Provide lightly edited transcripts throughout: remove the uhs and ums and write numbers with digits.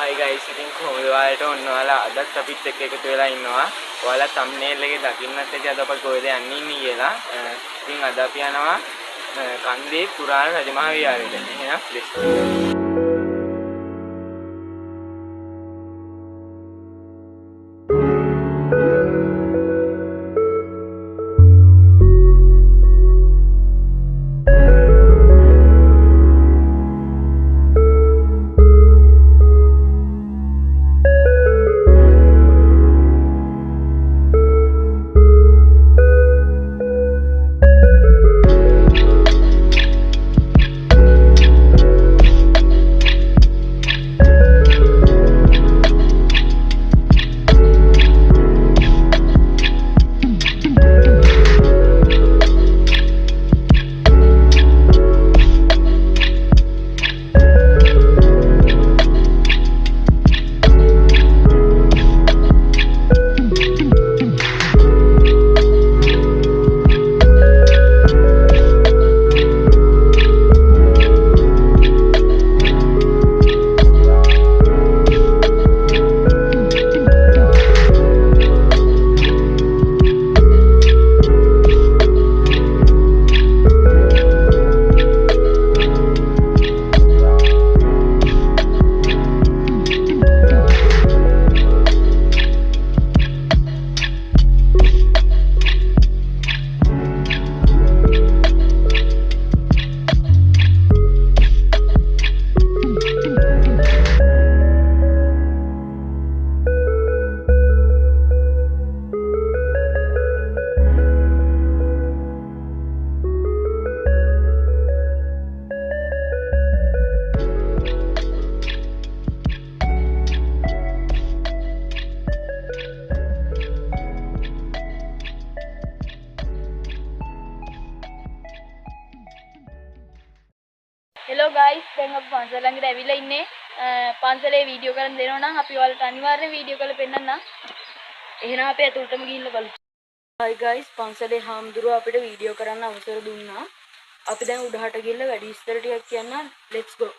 Hi guys, ඉතින් කොහොමද ඔයාලට ඔන්න ඔයාලා අදත් අපිත් එක්ක එකතු වෙලා ඉන්නවා. ඔයාලා thumbnail එකේ දකින්නත් ඇති අද අපි කොහෙද යන්නේ ඉන්නේ කියලා. ඉතින් අද අපි යනවා කන්දේ පුරාණ රජමහා විහාරයට. එහෙනම් let's go. Hello guys, දැන් අපි පන්සල ළඟට ඇවිල්ලා ඉන්නේ. පන්සලේ වීඩියෝ කරන් දෙනවා නම් අපි ඔයාලට අනිවාර්යෙන් වීඩියෝ කරලා පෙන්නන්නම්. එහෙනම් අපි ඇතුළටම ගිහිල්ලා බලමු. Hi guys, පන්සලේ හාමුදුරුවෝ අපිට වීඩියෝ කරන්න අවසර දුන්නා. අපි දැන් උඩහට ගිහිල්ලා වැඩි විස්තර ටිකක් කියන්න. Let's go.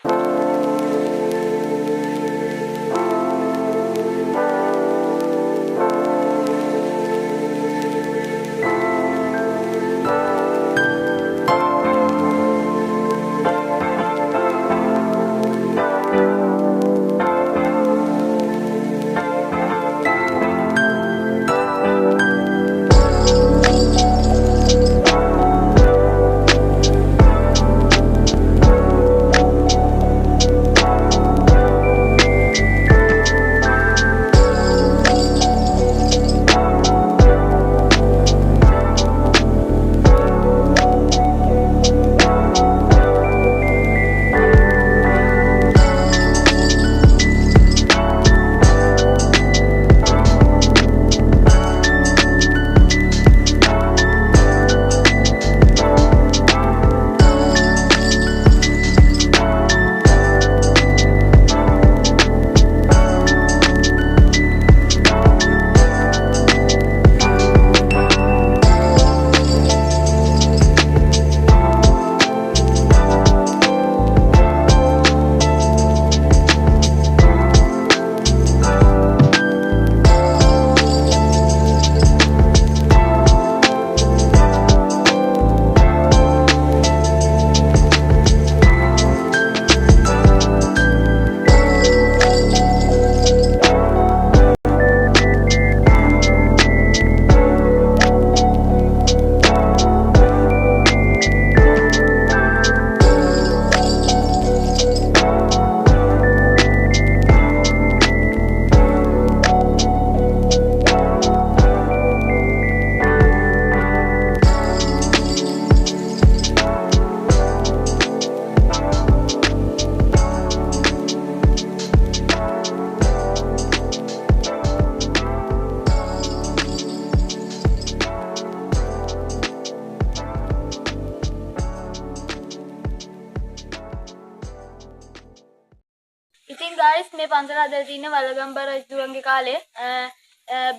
ඉතින් guys මේ පන්සල හදලා තියෙන්නේ වලගම්බා රජුගේ කාලේ.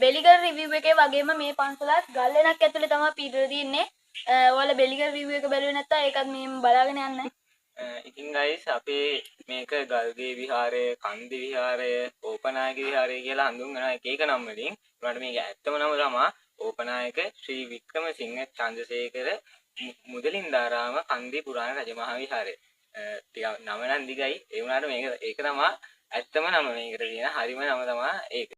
බෙලිගල් රිවිව් එකේ වගේම මේ පන්සලත් ගල් වෙනක් ඇතුලේ තමයි පිටර තියෙන්නේ. ඔයාලා බෙලිගල් රිවිව් එක බැලුවේ නැත්නම් ඒකත් මෙහෙම බලාගෙන යන්න. ඉතින් guys අපේ මේක ගල්ගේ විහාරය, කන්දි විහාරය, ඕපනායක විහාරය කියලා හඳුන්වනවා එක එක නම් වලින්. ඒකට මේක ඇත්තම නම තමයි ඕපනායක ශ්‍රී වික්‍රමසිංහ චන්ද්‍රසේකර මුදලින්දාරාම කන්දි පුරාණ රජමහා විහාරය. ටිකක් නම නම් දිගයි. ඒ වුණාට මේක ඒක තමයි ඇත්තම නම මේකට තියෙන හරිම නම තමයි ඒක.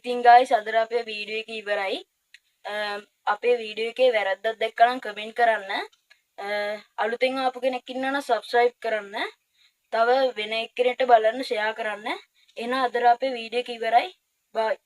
ඉතින් guys අදට අපේ වීඩියෝ එක ඉවරයි. අපේ වීඩියෝ එකේ වැරද්දක් දැක්කනම් කමෙන්ට් කරන්න. අලුතෙන් ආපු කෙනෙක් ඉන්නවා නම් subscribe කරන්න. තව වෙන එක්කෙනෙක්ට බලන්න share කරන්න. එහෙනම් අදට අපේ වීඩියෝ එක ඉවරයි. bye.